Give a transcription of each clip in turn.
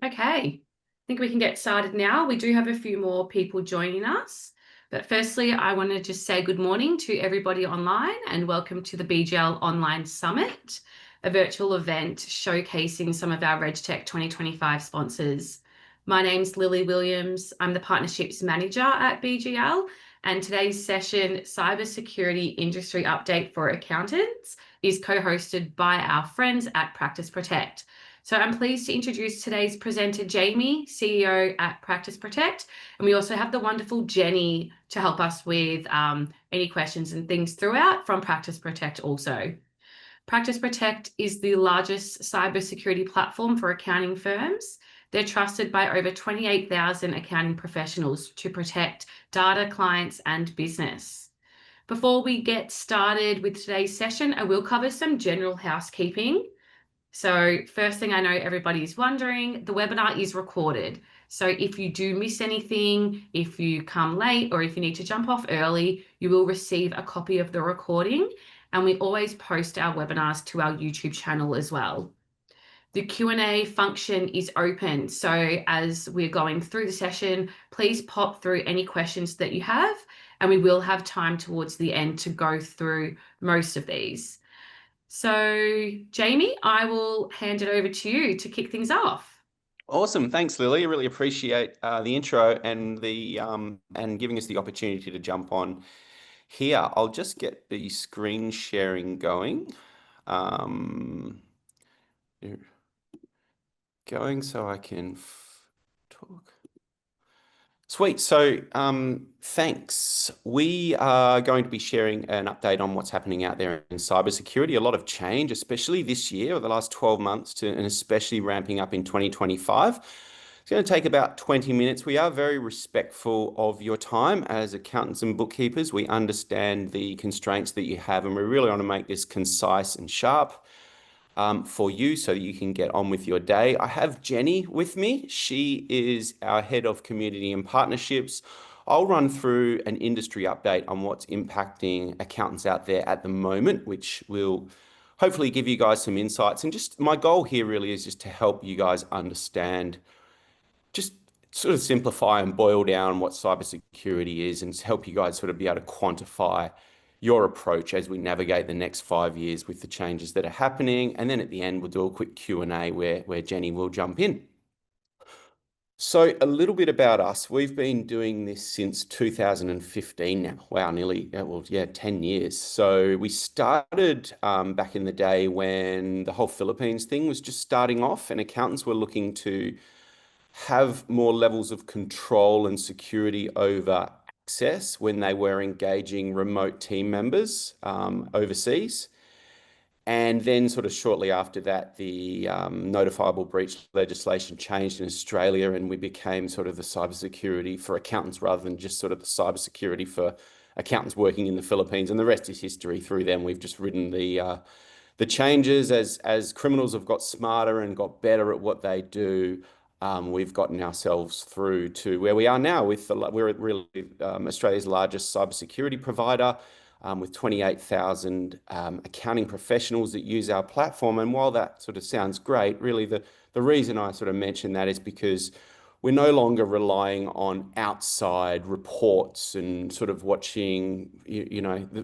Okay, I think we can get started now. We do have a few more people joining us. But firstly, I want to just say good morning to everybody online and welcome to the BGL Online Summit, a virtual event showcasing some of our RegTech 2025 sponsors. My name's Lily Williams. I'm the Partnerships Manager at BGL, and today's session, Cybersecurity Industry Update for Accountants, is co-hosted by our friends at Practice Protect. So I'm pleased to introduce today's presenter, Jamie, CEO at Practice Protect. And we also have the wonderful Jenny to help us with any questions and things throughout from Practice Protect also. Practice Protect is the largest cybersecurity platform for accounting firms. They're trusted by over 28,000 accounting professionals to protect data, clients, and business. Before we get started with today's session, I will cover some general housekeeping. So first thing I know everybody's wondering, the webinar is recorded. So if you do miss anything, if you come late, or if you need to jump off early, you will receive a copy of the recording. And we always post our webinars to our YouTube channel as well. The Q&A function is open. So as we're going through the session, please pop through any questions that you have, and we will have time towards the end to go through most of these. So, Jamie, I will hand it over to you to kick things off. Awesome. Thanks, Lily. I really appreciate the intro and and giving us the opportunity to jump on here. I'll just get the screen sharing going. Going so I can talk. Sweet. So thanks. We are going to be sharing an update on what's happening out there in cybersecurity. A lot of change, especially this year or the last 12 months, and especially ramping up in 2025. It's going to take about 20 minutes. We are very respectful of your time as accountants and bookkeepers. We understand the constraints that you have, and we really want to make this concise and sharp for you so that you can get on with your day. I have Jenny with me. She is our head of community and partnerships. I'll run through an industry update on what's impacting accountants out there at the moment, which will hopefully give you guys some insights. And just my goal here really is just to help you guys understand, just sort of simplify and boil down what cybersecurity is and help you guys sort of be able to quantify your approach as we navigate the next 5 years with the changes that are happening. And then at the end, we'll do a quick Q&A where Jenny will jump in. So a little bit about us. We've been doing this since 2015 now. Wow, nearly, 10 years. So we started back in the day when the whole Philippines thing was just starting off, and accountants were looking to have more levels of control and security over access when they were engaging remote team members overseas. And then sort of shortly after that, the notifiable breach legislation changed in Australia, and we became sort of the cybersecurity for accountants rather than just sort of the cybersecurity for accountants working in the Philippines. And the rest is history. Through them, we've just ridden the changes as criminals have got smarter and got better at what they do. We've gotten ourselves through to where we are now we're really Australia's largest cybersecurity provider with 28,000 accounting professionals that use our platform. And while that sort of sounds great, really the reason I sort of mention that is because we're no longer relying on outside reports and sort of watching,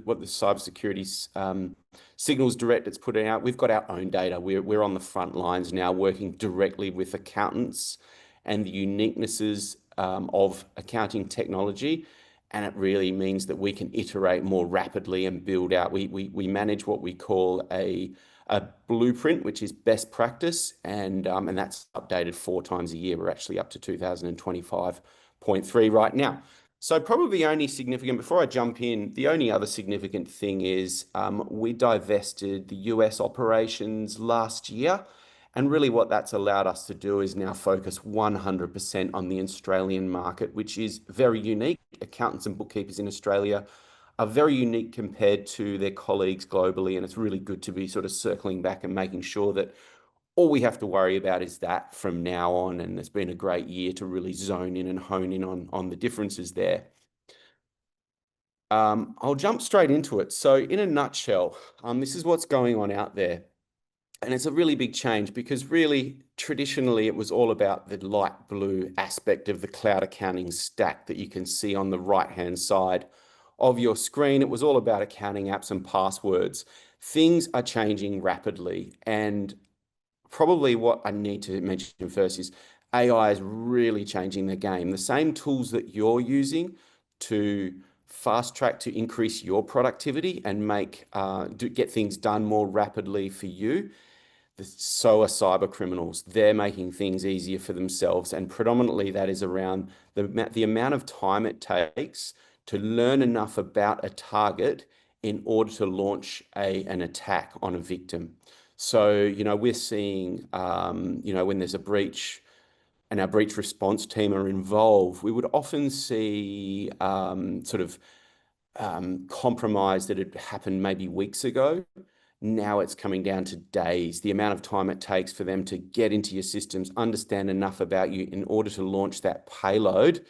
what the cybersecurity signals directorate's putting out. We've got our own data. We're on the front lines now, working directly with accountants and the uniquenesses of accounting technology. And it really means that we can iterate more rapidly and build out. We manage what we call a blueprint, which is best practice, and that's updated 4 times a year. We're actually up to 2025.3 right now. So probably only significant, before I jump in, the only other significant thing is we divested the US operations last year. And really what that's allowed us to do is now focus 100% on the Australian market, which is very unique. Accountants and bookkeepers in Australia are very unique compared to their colleagues globally. And it's really good to be sort of circling back and making sure that all we have to worry about is that from now on. And it's been a great year to really zone in and hone in on the differences there. I'll jump straight into it. So in a nutshell, this is what's going on out there. And it's a really big change because really traditionally it was all about the light blue aspect of the cloud accounting stack that you can see on the right-hand side of your screen. It was all about accounting apps and passwords. Things are changing rapidly, and probably what I need to mention first is AI is really changing the game. The same tools that you're using to fast track to increase your productivity and get things done more rapidly for you, so are cyber criminals. They're making things easier for themselves, and predominantly that is around the amount of time it takes to learn enough about a target in order to launch an attack on a victim. So, we're seeing, when there's a breach and our breach response team are involved, we would often see compromise that had happened maybe weeks ago. Now it's coming down to days. The amount of time it takes for them to get into your systems, understand enough about you in order to launch that payload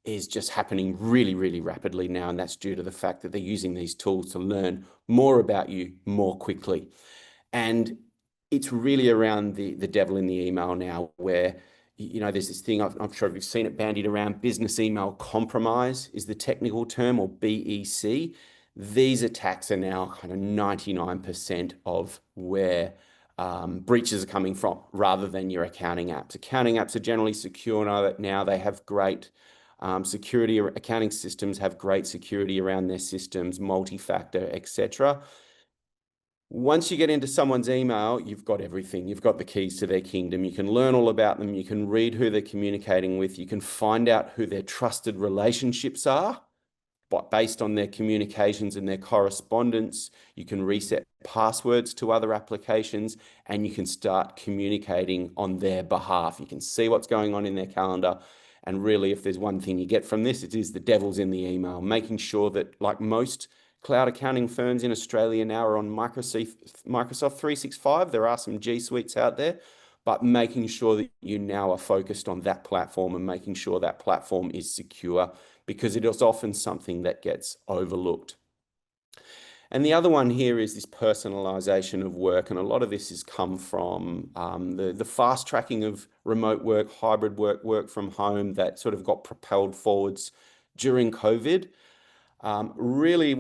is just happening really, really rapidly now. And that's due to the fact that they're using these tools to learn more about you more quickly. And it's really around the devil in the email now, where there's this thing, I'm sure you've seen it bandied around, business email compromise is the technical term, or BEC. These attacks are now kind of 99% of where breaches are coming from, rather than your accounting apps. Accounting apps are generally secure now. They have great security. Accounting systems have great security around their systems, multi-factor, etc. Once you get into someone's email, you've got everything. You've got the keys to their kingdom. You can learn all about them. You can read who they're communicating with. You can find out who their trusted relationships are. But based on their communications and their correspondence, you can reset passwords to other applications, and you can start communicating on their behalf. You can see what's going on in their calendar. And really, if there's one thing you get from this, it is the devil's in the email, making sure that, like most cloud accounting firms in Australia now, are on Microsoft 365. There are some G Suites out there, but making sure that you now are focused on that platform and making sure that platform is secure, because it is often something that gets overlooked. And the other one here is this personalization of work. And a lot of this has come from the fast tracking of remote work, hybrid work, work from home, that sort of got propelled forwards during COVID. Really,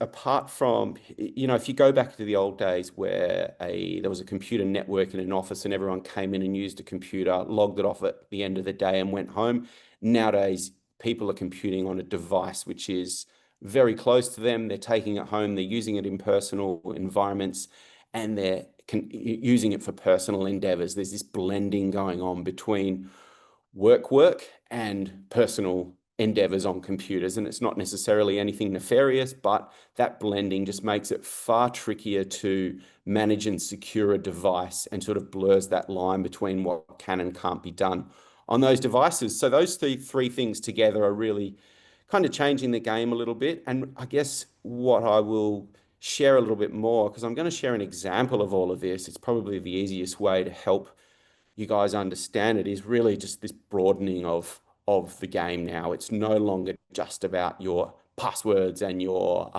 apart from, if you go back to the old days where there was a computer network in an office and everyone came in and used a computer, logged it off at the end of the day and went home. Nowadays, people are computing on a device which is very close to them. They're taking it home, they're using it in personal environments, and they're using it for personal endeavors. There's this blending going on between work and personal endeavors on computers. And it's not necessarily anything nefarious, but that blending just makes it far trickier to manage and secure a device, and sort of blurs that line between what can and can't be done on those devices. So those three things together are really kind of changing the game a little bit. And I guess what I will share a little bit more, because I'm going to share an example of all of this, it's probably the easiest way to help you guys understand it, is really just this broadening of the game now. It's no longer just about your passwords and your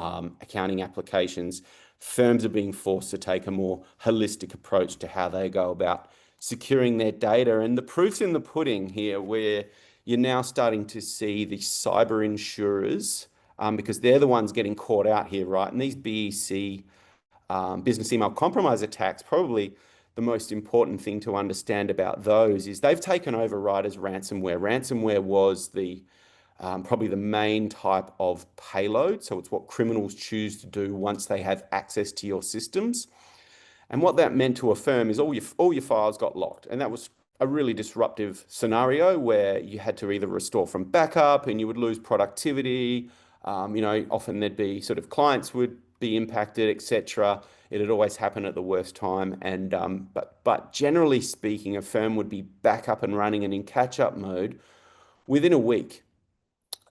accounting applications. Firms are being forced to take a more holistic approach to how they go about securing their data. And the proof's in the pudding here, where you're now starting to see the cyber insurers, because they're the ones getting caught out here, right? And these BEC, business email compromise attacks, probably the most important thing to understand about those is they've taken over right as ransomware. Ransomware was probably the main type of payload. So it's what criminals choose to do once they have access to your systems. And what that meant to a firm is all your files got locked. And that was a really disruptive scenario where you had to either restore from backup and you would lose productivity. Often there'd be sort of clients would be impacted, etc. It'd always happen at the worst time. And but generally speaking, a firm would be back up and running and in catch-up mode within a week.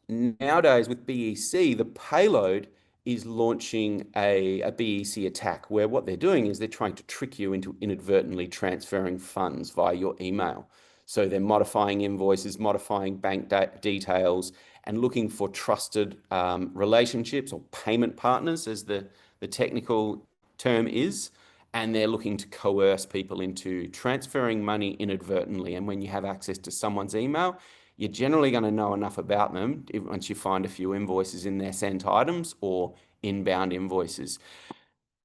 Nowadays, with BEC, the payload is launching a BEC attack, where what they're doing is they're trying to trick you into inadvertently transferring funds via your email. So they're modifying invoices, modifying bank details, and looking for trusted relationships, or payment partners, as the technical term is. and they're looking to coerce people into transferring money inadvertently. And when you have access to someone's email, you're generally going to know enough about them once you find a few invoices in their sent items or inbound invoices.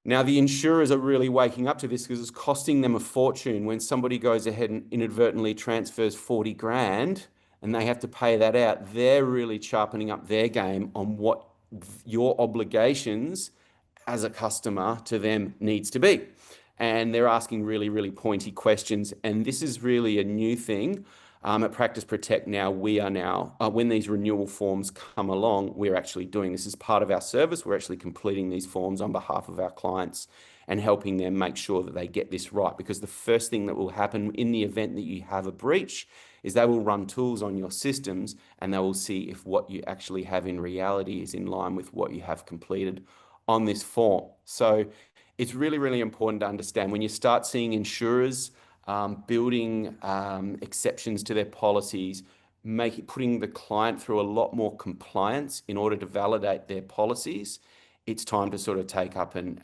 Now, the insurers are really waking up to this because it's costing them a fortune when somebody goes ahead and inadvertently transfers 40 grand and they have to pay that out. They're really sharpening up their game on what your obligations as a customer to them needs to be. And they're asking really, really pointy questions. And this is really a new thing. At Practice Protect now, we are now, when these renewal forms come along, we're actually doing this as part of our service. We're actually completing these forms on behalf of our clients and helping them make sure that they get this right. Because the first thing that will happen in the event that you have a breach is they will run tools on your systems and they will see if what you actually have in reality is in line with what you have completed on this form. So it's really, really important to understand when you start seeing insurers building exceptions to their policies, putting the client through a lot more compliance in order to validate their policies. It's time to sort of take up and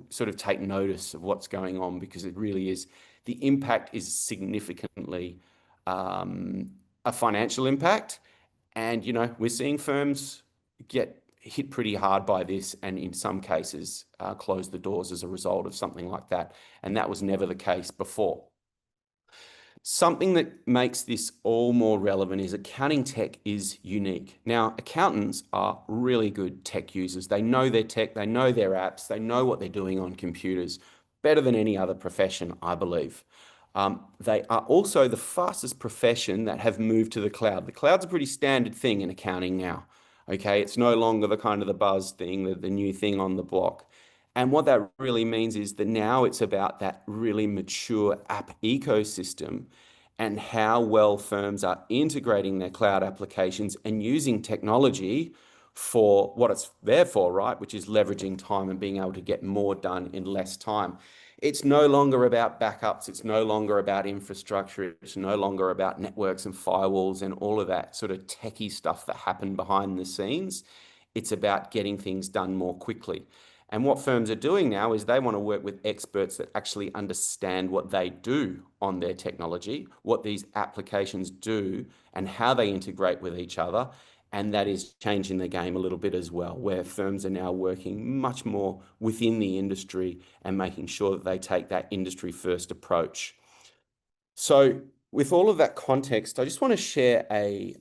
sort of take notice of what's going on, because it really is, the impact is significantly a financial impact. And, we're seeing firms get hit pretty hard by this and in some cases close the doors as a result of something like that. And that was never the case before. Something that makes this all more relevant is accounting tech is unique. Now, accountants are really good tech users. They know their tech, they know their apps, they know what they're doing on computers better than any other profession, I believe. They are also the fastest profession that have moved to the cloud. The cloud's a pretty standard thing in accounting now. Okay, it's no longer the kind of the buzz thing, the new thing on the block. And what that really means is that now it's about that really mature app ecosystem and how well firms are integrating their cloud applications and using technology for what it's there for, right? Which is leveraging time and being able to get more done in less time. It's no longer about backups. It's no longer about infrastructure. It's no longer about networks and firewalls and all of that sort of techie stuff that happened behind the scenes. It's about getting things done more quickly. And what firms are doing now is they want to work with experts that actually understand what they do on their technology, what these applications do, and how they integrate with each other. And that is changing the game a little bit as well, where firms are now working much more within the industry and making sure that they take that industry first approach. So with all of that context, I just want to share a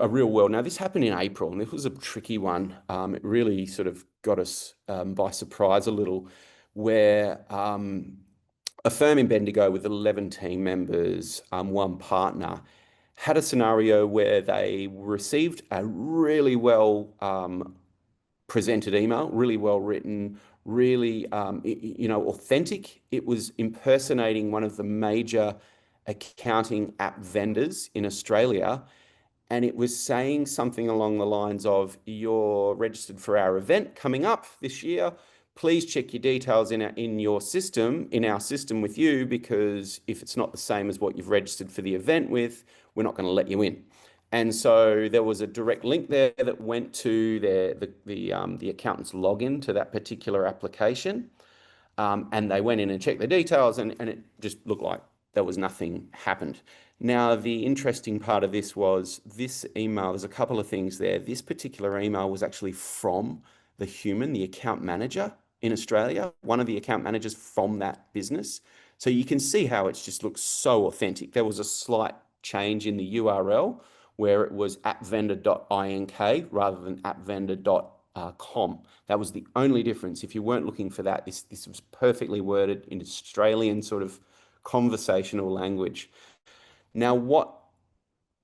real world. Now, this happened in April, and this was a tricky one. It really sort of got us by surprise a little, where a firm in Bendigo with 11 team members, one partner, had a scenario where they received a really well presented email, really well written, really authentic. It was impersonating one of the major accounting app vendors in Australia, and it was saying something along the lines of, "You're registered for our event coming up this year. Please check your details in your system, in our system with you, because if it's not the same as what you've registered for the event with, we're not going to let you in." And so there was a direct link there that went to the accountant's login to that particular application. And they went in and checked the details, and it just looked like there was nothing happened. Now, the interesting part of this was this email, there's a couple of things there. This particular email was actually from the account manager in Australia, one of the account managers from that business. So you can see how it just looks so authentic. There was a slight change in the URL where it was appvendor.ink rather than appvendor.com. That was the only difference. If you weren't looking for that, this was perfectly worded in Australian sort of conversational language. Now, what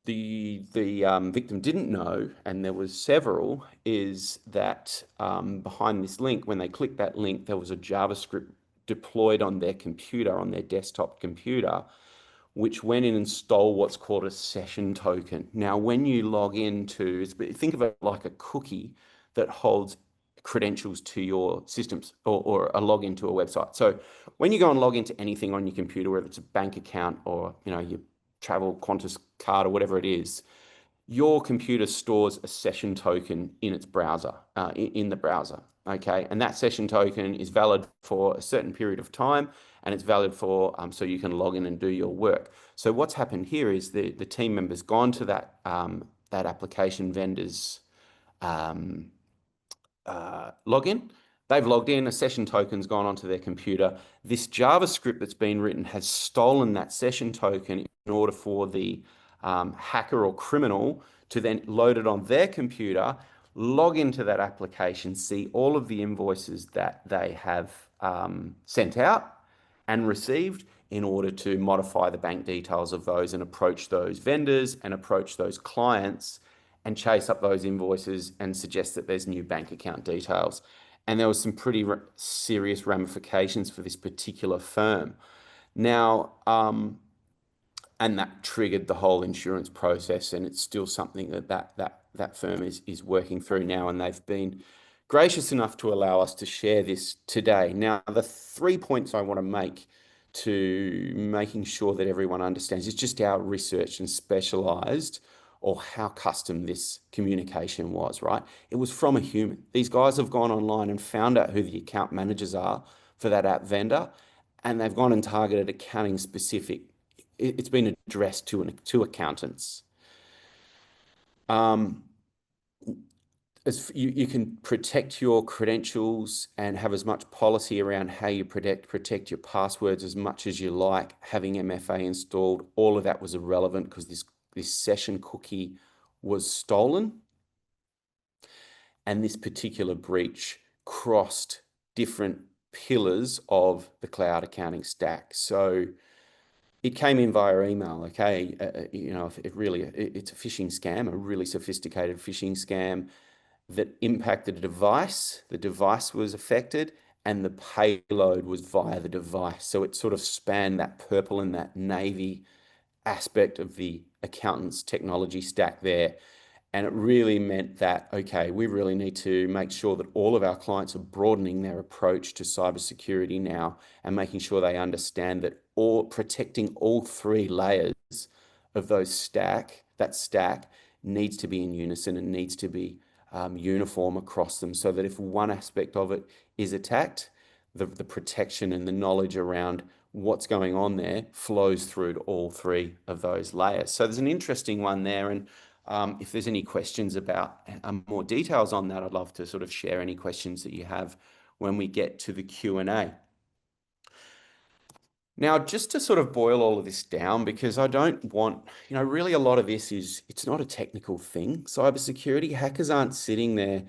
the victim didn't know, and there was several, is that behind this link, when they clicked that link, there was a JavaScript deployed on their computer, on their desktop computer, which went in and stole what's called a session token. Now, when you log into, think of it like a cookie that holds credentials to your systems, or a login to a website. So when you go and log into anything on your computer, whether it's a bank account or your travel Qantas card or whatever it is, your computer stores a session token in its browser, in the browser. Okay, and that session token is valid for a certain period of time, and it's valid for so you can log in and do your work. So what's happened here is the team members gone to that application vendor's um, login. They've logged in, a session token's gone onto their computer. This JavaScript that's been written has stolen that session token in order for the hacker or criminal to then load it on their computer, log into that application, see all of the invoices that they have sent out and received in order to modify the bank details of those and approach those vendors and approach those clients and chase up those invoices and suggest that there's new bank account details. And there was some pretty serious ramifications for this particular firm. Now, and that triggered the whole insurance process, and it's still something that firm is working through now, and they've been gracious enough to allow us to share this today. Now, the 3 points I want to make to making sure that everyone understands is just how research and specialized or how custom this communication was, right? It was from a human. These guys have gone online and found out who the account managers are for that app vendor, and they've gone and targeted accounting specific. It's been addressed to accountants. As you can protect your credentials and have as much policy around how you protect your passwords as much as you like. Having MFA installed, all of that was irrelevant because this session cookie was stolen, and this particular breach crossed different pillars of the cloud accounting stack. So it came in via email, okay? It's a phishing scam, a really sophisticated phishing scam that impacted a device. The device was affected, and the payload was via the device. So it sort of spanned that purple and that navy aspect of the accountant's technology stack there. And it really meant that, okay, we really need to make sure that all of our clients are broadening their approach to cybersecurity now and making sure they understand that protecting all three layers of that stack needs to be in unison and needs to be uniform across them, so that if one aspect of it is attacked, the protection and the knowledge around what's going on there flows through to all three of those layers. So there's an interesting one there. And if there's any questions about more details on that, I'd love to sort of share any questions that you have when we get to the Q&A. Now, just to sort of boil all of this down, because I don't want, really a lot of this it's not a technical thing. Cybersecurity hackers aren't sitting there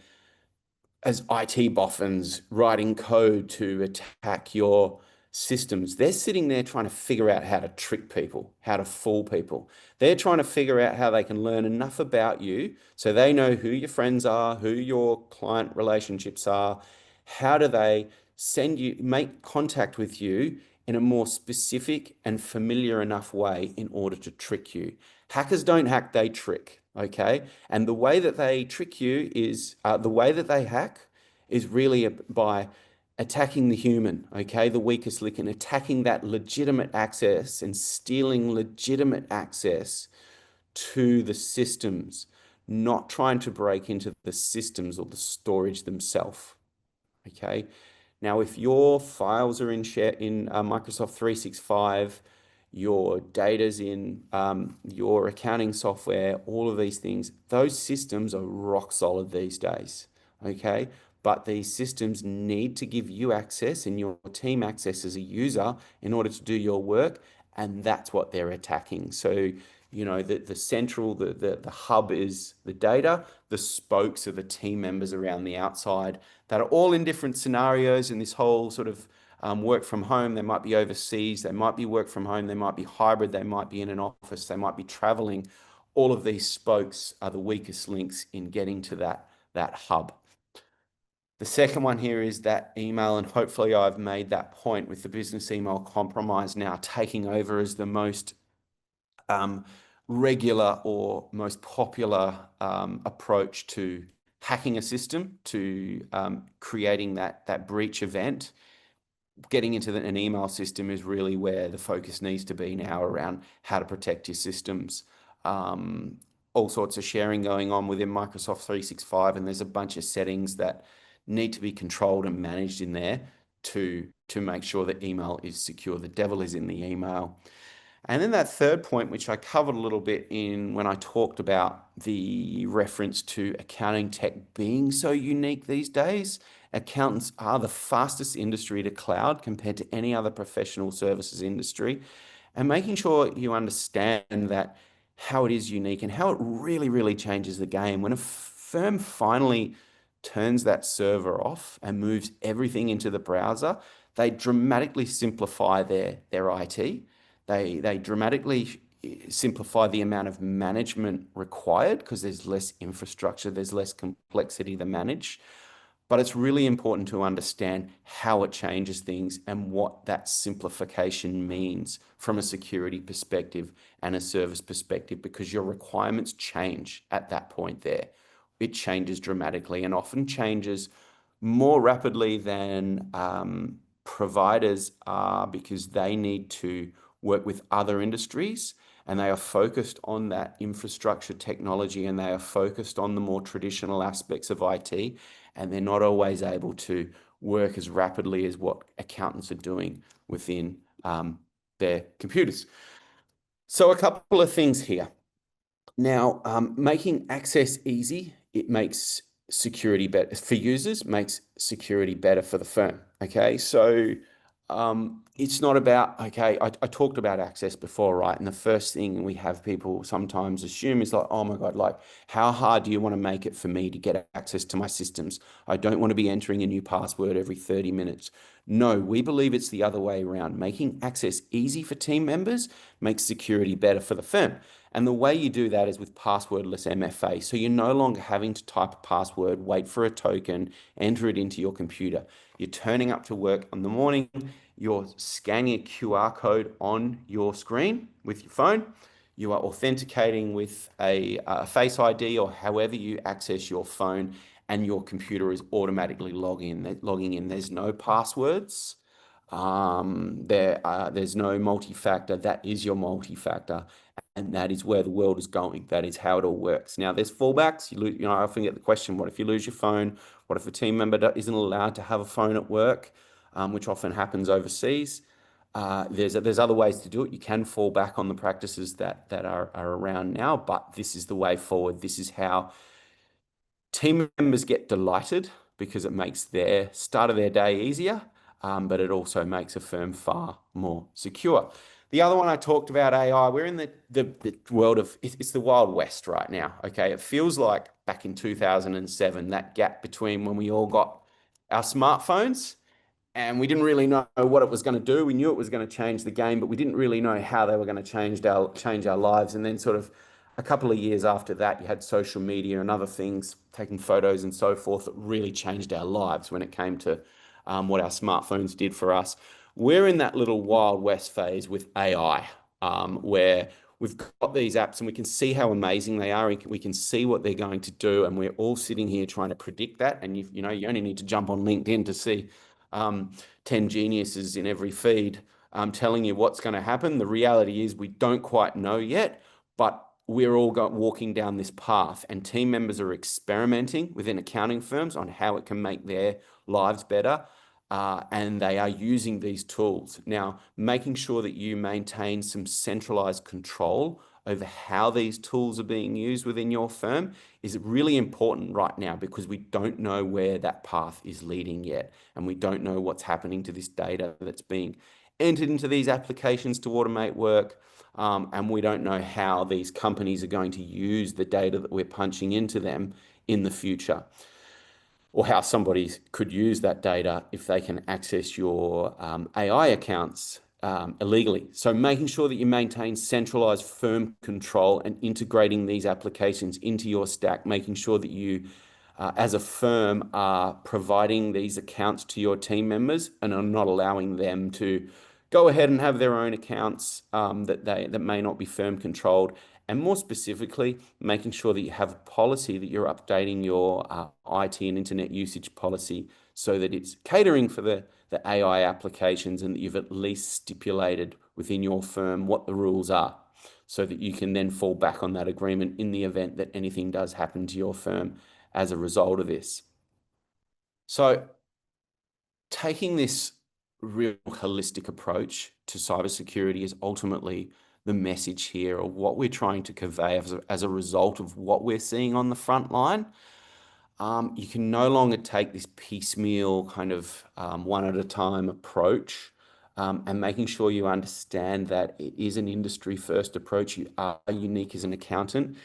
as IT boffins writing code to attack your systems. They're sitting there trying to figure out how to trick people, how to fool people. They're trying to figure out how they can learn enough about you so they know who your friends are, who your client relationships are. How do they make contact with you in a more specific and familiar enough way in order to trick you? Hackers don't hack, they trick. Okay. And the way that they trick you is the way that they hack is really by attacking the human, okay, the weakest link, and attacking that legitimate access and stealing legitimate access to the systems, not trying to break into the systems or the storage themselves. Okay. Now, if your files are in Microsoft 365, your data's in your accounting software, all of these things, those systems are rock solid these days. Okay. But these systems need to give you access and your team access as a user in order to do your work. And that's what they're attacking. So, the hub is the data, the spokes are the team members around the outside that are all in different scenarios in this whole sort of work from home. They might be overseas, they might be work from home, they might be hybrid, they might be in an office, they might be traveling. All of these spokes are the weakest links in getting to that hub. The second one here is that email, and hopefully I've made that point with the business email compromise now taking over as the most regular or most popular approach to hacking a system, to creating that breach event. Getting into an email system is really where the focus needs to be now around how to protect your systems. all sorts of sharing going on within Microsoft 365, and there's a bunch of settings that need to be controlled and managed in there to make sure that email is secure. The devil is in the email. And then that third point, which I covered a little bit in when I talked about the reference to accounting tech being so unique these days. Accountants are the fastest industry to cloud compared to any other professional services industry. And making sure you understand that how it is unique and how it really, really changes the game. When a firm finally turns that server off and moves everything into the browser, they dramatically simplify their IT. They dramatically simplify the amount of management required because there's less infrastructure, there's less complexity to manage. But it's really important to understand how it changes things and what that simplification means from a security perspective and a service perspective, because your requirements change at that point there. It changes dramatically and often changes more rapidly than providers are, because they need to work with other industries and they are focused on that infrastructure technology and they are focused on the more traditional aspects of IT, and they're not always able to work as rapidly as what accountants are doing within their computers. So a couple of things here. Now, making access easy, it makes security better for users, makes security better for the firm. Okay, so it's not about, okay, I talked about access before, right? And the first thing we have people sometimes assume is like, oh my God, like, how hard do you want to make it for me to get access to my systems? I don't want to be entering a new password every 30 minutes. No, we believe it's the other way around. Making access easy for team members makes security better for the firm. And the way you do that is with passwordless MFA. So you're no longer having to type a password, wait for a token, enter it into your computer. You're turning up to work in the morning, you're scanning a QR code on your screen with your phone, you are authenticating with a Face ID or however you access your phone, and your computer is automatically logging in. There's no passwords. There's no multi-factor. That is your multi-factor, and that is where the world is going. That is how it all works. Now, there's fallbacks. I often get the question: what if you lose your phone? What if a team member isn't allowed to have a phone at work, which often happens overseas? There's other ways to do it. You can fall back on the practices that are around now, but this is the way forward. This is how team members get delighted, because it makes their start of their day easier, but it also makes a firm far more secure. The other one I talked about, AI, we're in the world of, it's the Wild West right now. Okay. It feels like back in 2007, that gap between when we all got our smartphones and we didn't really know what it was going to do. We knew it was going to change the game, but we didn't really know how they were going to change our lives. And then sort of a couple of years after that, you had social media and other things, taking photos and so forth, that really changed our lives when it came to what our smartphones did for us. We're in that little Wild West phase with AI, where we've got these apps and we can see how amazing they are. We can see what they're going to do, and we're all sitting here trying to predict that. And you only need to jump on LinkedIn to see 10 geniuses in every feed telling you what's going to happen. The reality is we don't quite know yet, but we're all walking down this path, and team members are experimenting within accounting firms on how it can make their lives better. And they are using these tools. Now, making sure that you maintain some centralized control over how these tools are being used within your firm is really important right now, because we don't know where that path is leading yet. And we don't know what's happening to this data that's being entered into these applications to automate work. And we don't know how these companies are going to use the data that we're punching into them in the future, or how somebody could use that data if they can access your AI accounts illegally. So making sure that you maintain centralized firm control and integrating these applications into your stack, making sure that you, as a firm, are providing these accounts to your team members and are not allowing them to go ahead and have their own accounts that may not be firm controlled. And more specifically, making sure that you have a policy, that you're updating your IT and internet usage policy so that it's catering for the AI applications, and that you've at least stipulated within your firm what the rules are. so that you can then fall back on that agreement in the event that anything does happen to your firm as a result of this. So taking this real holistic approach to cybersecurity is ultimately the message here, of what we're trying to convey as a result of what we're seeing on the front line. You can no longer take this piecemeal kind of one at a time approach, and making sure you understand that it is an industry first approach. You are unique as an accountant,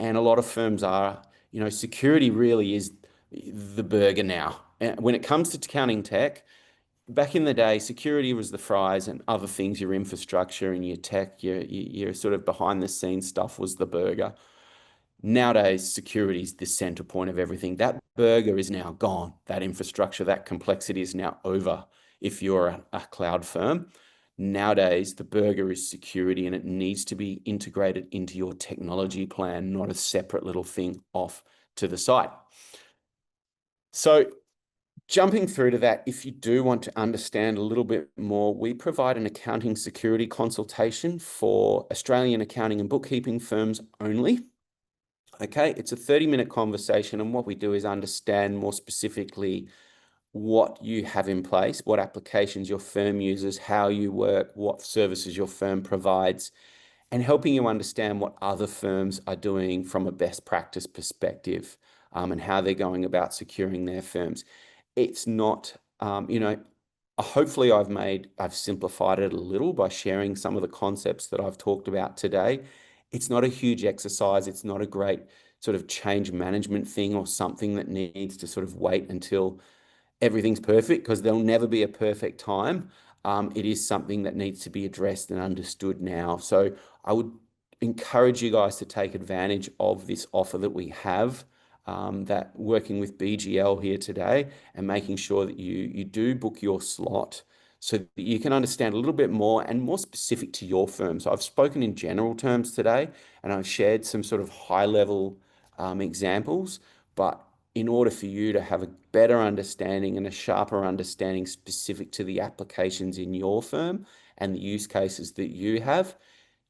and a lot of firms are, security really is the burger now. And when it comes to accounting tech, back in the day, security was the fries, and other things, your infrastructure and your tech, your sort of behind the scenes stuff was the burger. Nowadays, security is the center point of everything. That burger is now gone. That infrastructure, that complexity is now over if you're a cloud firm. Nowadays, the burger is security, and it needs to be integrated into your technology plan, not a separate little thing off to the side. So, jumping through to that, if you do want to understand a little bit more, we provide an accounting security consultation for Australian accounting and bookkeeping firms only. Okay, it's a 30-minute conversation, and what we do is understand more specifically what you have in place, what applications your firm uses, how you work, what services your firm provides, and helping you understand what other firms are doing from a best practice perspective, and how they're going about securing their firms. It's not, hopefully I've simplified it a little by sharing some of the concepts that I've talked about today. It's not a huge exercise. It's not a great sort of change management thing or something that needs to sort of wait until everything's perfect, because there'll never be a perfect time. It is something that needs to be addressed and understood now. So I would encourage you guys to take advantage of this offer that we have, that working with BGL here today, and making sure that you do book your slot so that you can understand a little bit more and more specific to your firm. So I've spoken in general terms today, and I've shared some sort of high level examples, but in order for you to have a better understanding and a sharper understanding specific to the applications in your firm and the use cases that you have,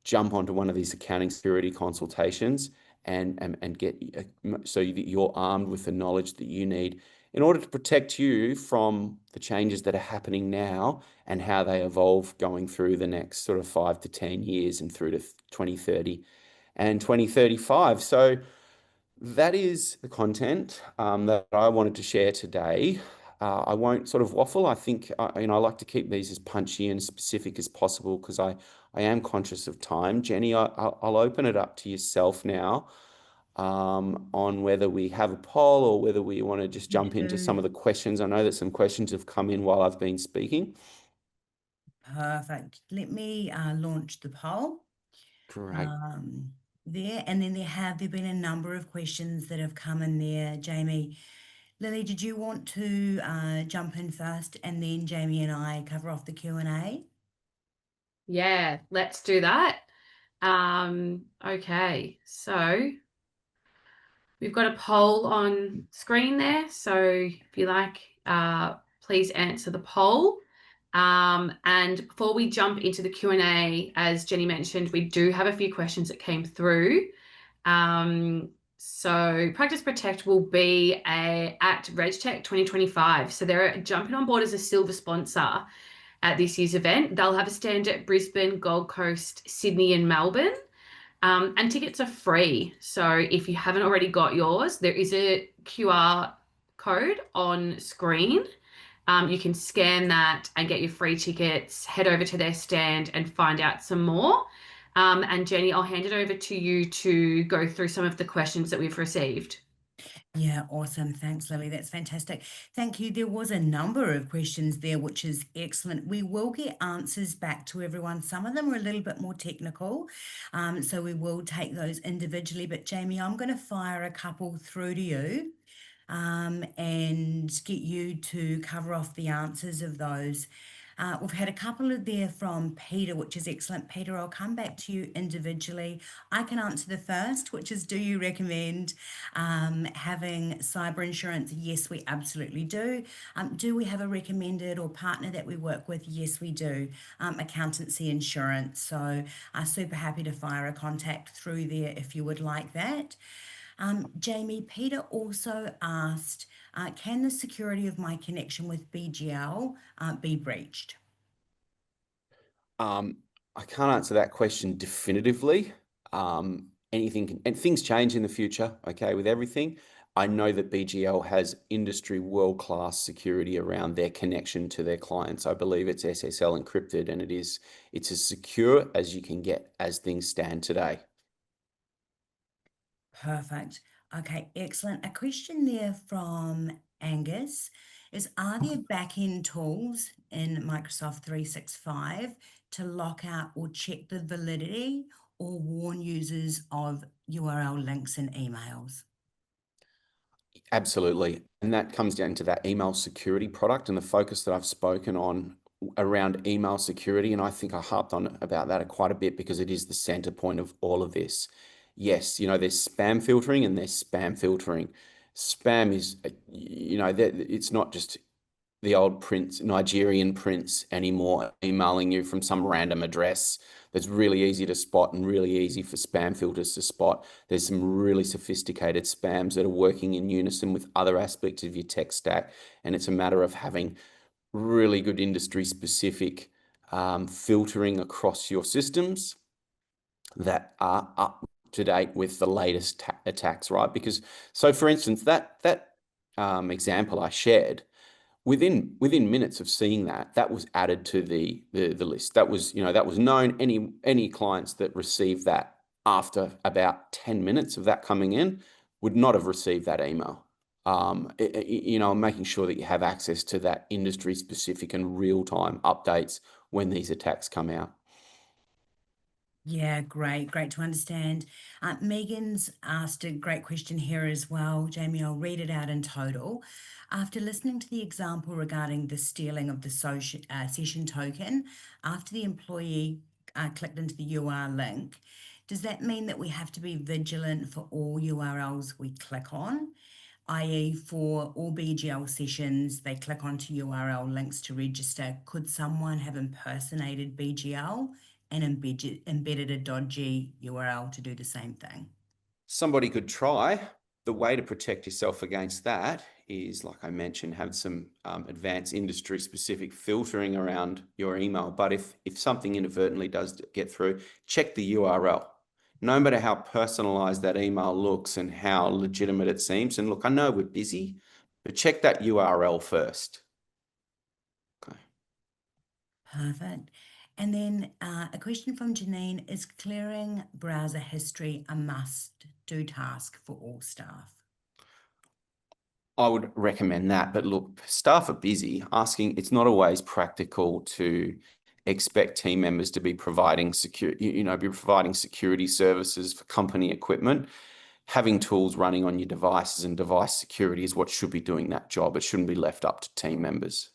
jump onto one of these accounting security consultations, and get so that you're armed with the knowledge that you need in order to protect you from the changes that are happening now and how they evolve going through the next sort of 5 to 10 years and through to 2030 and 2035. So that is the content that I wanted to share today. I won't sort of waffle. I think I like to keep these as punchy and specific as possible, because I am conscious of time. Jenny, I'll open it up to yourself now, on whether we have a poll or whether we want to just jump into some of the questions. I know that some questions have come in while I've been speaking. Perfect. Let me launch the poll. Great. There, and then there been a number of questions that have come in there, Jamie. Lily, did you want to jump in first, and then Jamie and I cover off the Q&A? Yeah, let's do that. Okay, so we've got a poll on screen there. So if you like, please answer the poll. And before we jump into the Q&A, as Jenny mentioned, we do have a few questions that came through. So Practice Protect will be at RegTech 2025. So they're jumping on board as a silver sponsor at this year's event. They'll have a stand at Brisbane, Gold Coast, Sydney, and Melbourne. And tickets are free. So if you haven't already got yours, there is a QR code on screen. You can scan that and get your free tickets, head over to their stand and find out some more. And Jenny, I'll hand it over to you to go through some of the questions that we've received. Yeah, awesome. Thanks, Lily. That's fantastic. Thank you. There was a number of questions there, which is excellent. We will get answers back to everyone. Some of them are a little bit more technical, so we will take those individually. But Jamie, I'm going to fire a couple through to you, and get you to cover off the answers of those. We've had a couple of there from Peter, which is excellent. Peter, I'll come back to you individually. I can answer the first, which is, do you recommend having cyber insurance? Yes, we absolutely do. Do we have a recommended or partner that we work with? Yes, we do. Accountancy insurance. So super happy to fire a contact through there if you would like that. Jamie, Peter also asked, can the security of my connection with BGL be breached? I can't answer that question definitively. And things change in the future, okay, with everything. I know that BGL has industry world-class security around their connection to their clients. I believe it's SSL encrypted, and it's as secure as you can get as things stand today. Perfect. Okay, excellent. A question there from Angus is, are there back-end tools in Microsoft 365 to lock out or check the validity or warn users of URL links and emails? Absolutely. And that comes down to that email security product and the focus that I've spoken on around email security. And I think I harped on about that quite a bit because it is the center point of all of this. Yes, there's spam filtering and there's spam filtering. Spam is, it's not just the old Nigerian prince anymore, emailing you from some random address that's really easy to spot and really easy for spam filters to spot. There's some really sophisticated spams that are working in unison with other aspects of your tech stack. And it's a matter of having really good industry specific filtering across your systems that are up to date with the latest attacks, right? Because, so for instance, that example I shared, within minutes of seeing that was added to the list. That was known. Any clients that received that after about 10 minutes of that coming in would not have received that email. Making sure that you have access to that industry specific and real-time updates when these attacks come out. Yeah, great to understand. Megan's asked a great question here as well. Jamie, I'll read it out in total. After listening to the example regarding the stealing of the session token, after the employee clicked into the URL link, does that mean that we have to be vigilant for all URLs we click on? I.e., for all BGL sessions, they click onto URL links to register. Could someone have impersonated BGL and embedded a dodgy URL to do the same thing? Somebody could try. The way to protect yourself against that is, like I mentioned, have some advanced industry specific filtering around your email. But if something inadvertently does get through, check the URL. No matter how personalized that email looks and how legitimate it seems. And look, I know we're busy, but check that URL first. Okay. Perfect. And then a question from Janine, is clearing browser history a must-do task for all staff? I would recommend that, but look, staff are busy. It's not always practical to expect team members to be providing security services for company equipment. Having tools running on your devices and device security is what should be doing that job. It shouldn't be left up to team members.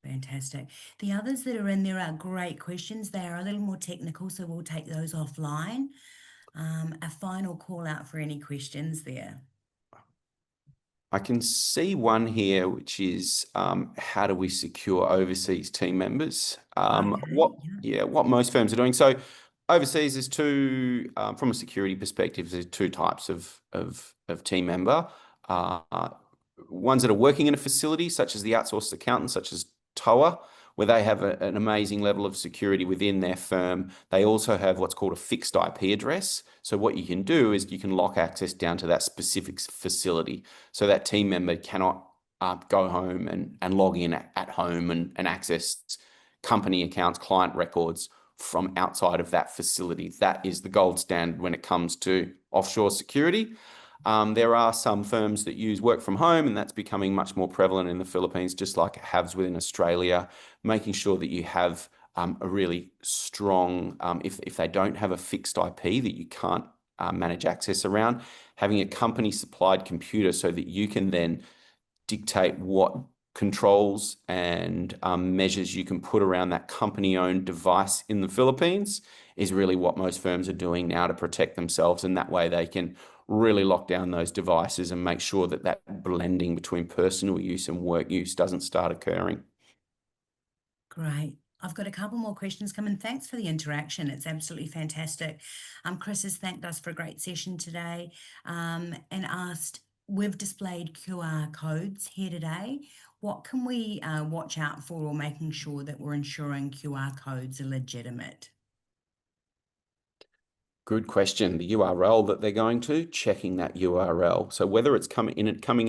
Fantastic. The others that are in there are great questions. They are a little more technical, so we'll take those offline. A final call out for any questions there. I can see one here, which is how do we secure overseas team members? What most firms are doing. So overseas, there's two, from a security perspective, there's two types of team member. Ones that are working in a facility, such as the outsourced accountants, such as TOA, where they have an amazing level of security within their firm. They also have what's called a fixed IP address. So what you can do is you can lock access down to that specific facility. So that team member cannot go home and log in at home and access company accounts, client records from outside of that facility. That is the gold standard when it comes to offshore security. There are some firms that use work from home, and that's becoming much more prevalent in the Philippines, just like it has within Australia, making sure that you have a really strong, if they don't have a fixed IP that you can't manage access around, having a company supplied computer so that you can then dictate what controls and measures you can put around that company-owned device in the Philippines is really what most firms are doing now to protect themselves. And that way they can really lock down those devices and make sure that that blending between personal use and work use doesn't start occurring. Great. I've got a couple more questions coming. Thanks for the interaction. It's absolutely fantastic. Chris has thanked us for a great session today, and asked, we've displayed QR codes here today. What can we watch out for, or making sure that we're ensuring QR codes are legitimate? Good question. The URL that they're going to, checking that URL. So whether it's coming in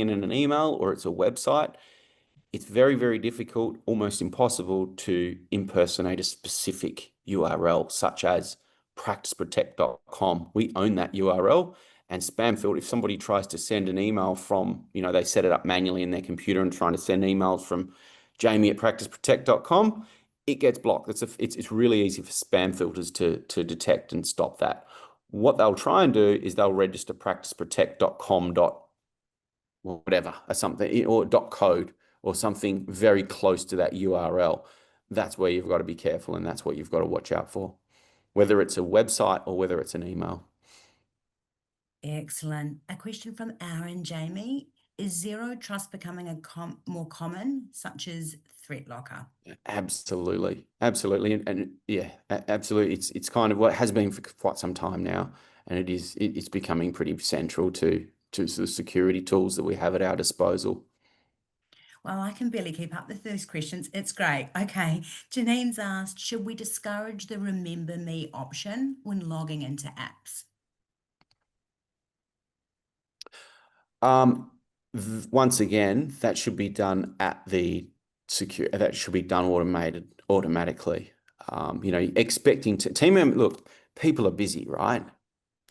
an email or it's a website, it's very, very difficult, almost impossible to impersonate a specific URL, such as practiceprotect.com. We own that URL, and spam filter, if somebody tries to send an email from, they set it up manually in their computer and trying to send emails from jamie@practiceprotect.com, it gets blocked. It's really easy for spam filters to detect and stop that. What they'll try and do is they'll register practiceprotect.com whatever, or something, or .code, or something very close to that URL. That's where you've got to be careful, and that's what you've got to watch out for, whether it's a website or whether it's an email. Excellent. A question from Aaron, Jamie. Is zero trust becoming more common, such as Threat Locker? Absolutely, absolutely, and yeah, absolutely. It's kind of what has been for quite some time now, and it's becoming pretty central to the security tools that we have at our disposal. Well, I can barely keep up with those questions. It's great. Okay. Janine's asked, should we discourage the Remember Me option when logging into apps? Once again, that should be done that should be done automatically. Expecting team member, look, people are busy, right?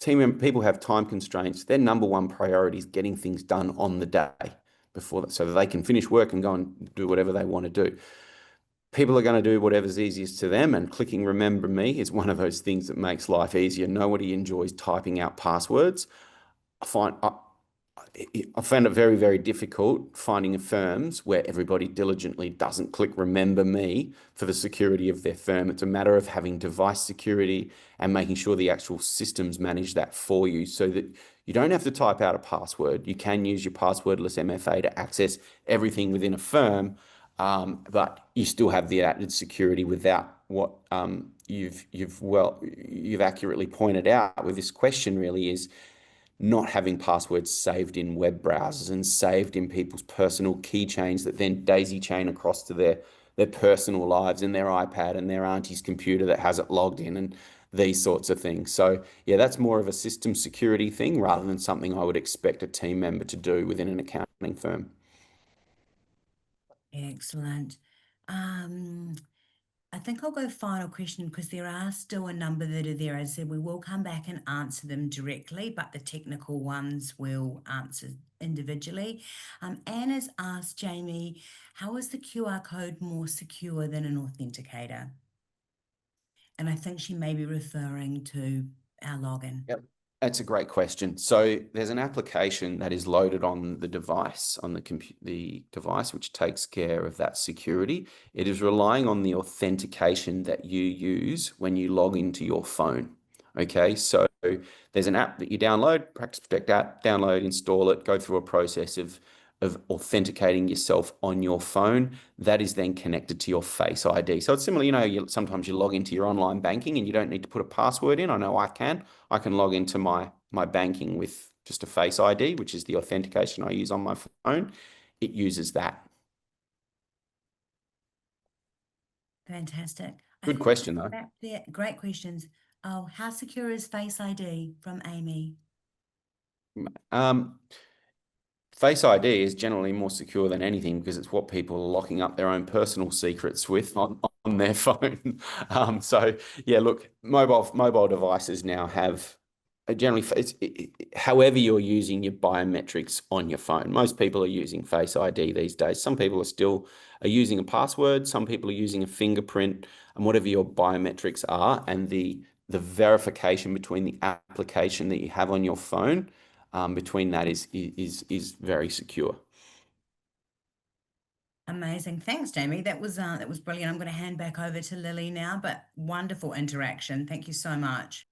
People have time constraints. Their number one priority is getting things done on the day before that, so that they can finish work and go and do whatever they want to do. People are going to do whatever's easiest to them, and clicking Remember Me is one of those things that makes life easier. Nobody enjoys typing out passwords. I found it very, very difficult finding firms where everybody diligently doesn't click Remember Me for the security of their firm. It's a matter of having device security and making sure the actual systems manage that for you, so that you don't have to type out a password. You can use your passwordless MFA to access everything within a firm, but you still have the added security without what you've accurately pointed out with this question really is not having passwords saved in web browsers and saved in people's personal keychains that then daisy chain across to their personal lives and their iPad and their auntie's computer that has it logged in and these sorts of things. So yeah, that's more of a system security thing rather than something I would expect a team member to do within an accounting firm. Excellent. I think I'll go final question because there are still a number that are there. As I said, we will come back and answer them directly, but the technical ones we'll answer individually. Anna's asked Jamie, how is the QR code more secure than an authenticator? And I think she may be referring to our login. Yep. That's a great question. So there's an application that is loaded on the device, on the device, which takes care of that security. It is relying on the authentication that you use when you log into your phone. Okay, so there's an app that you download, Practice Protect app, download, install it, go through a process of authenticating yourself on your phone. That is then connected to your Face ID. So it's similar, sometimes you log into your online banking and you don't need to put a password in. I know I can. I can log into my banking with just a Face ID, which is the authentication I use on my phone. It uses that. Fantastic. Good question, though. Great questions. Oh, how secure is Face ID from Amy? Face ID is generally more secure than anything because it's what people are locking up their own personal secrets with on their phone. So yeah, look, mobile devices now have generally, however you're using your biometrics on your phone. Most people are using Face ID these days. Some people are using a password. Some people are using a fingerprint, and whatever your biometrics are, and the verification between the application that you have on your phone between that is very secure. Amazing. Thanks, Jamie. That was brilliant. I'm going to hand back over to Lily now, but wonderful interaction. Thank you so much.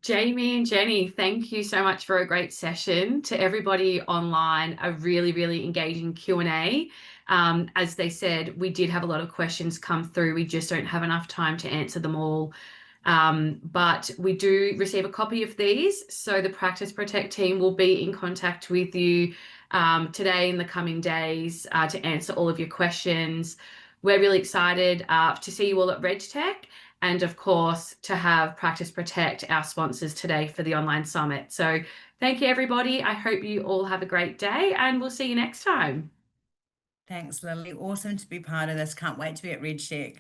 Jamie and Jenny, thank you so much for a great session. To everybody online, a really, really engaging Q&A. As they said, we did have a lot of questions come through. We just don't have enough time to answer them all. But we do receive a copy of these. So the Practice Protect team will be in contact with you today in the coming days to answer all of your questions. We're really excited to see you all at RegTech, and of course to have Practice Protect, our sponsors today for the online summit. So thank you, everybody. I hope you all have a great day, and we'll see you next time. Thanks, Lily. Awesome to be part of this. Can't wait to be at RegTech.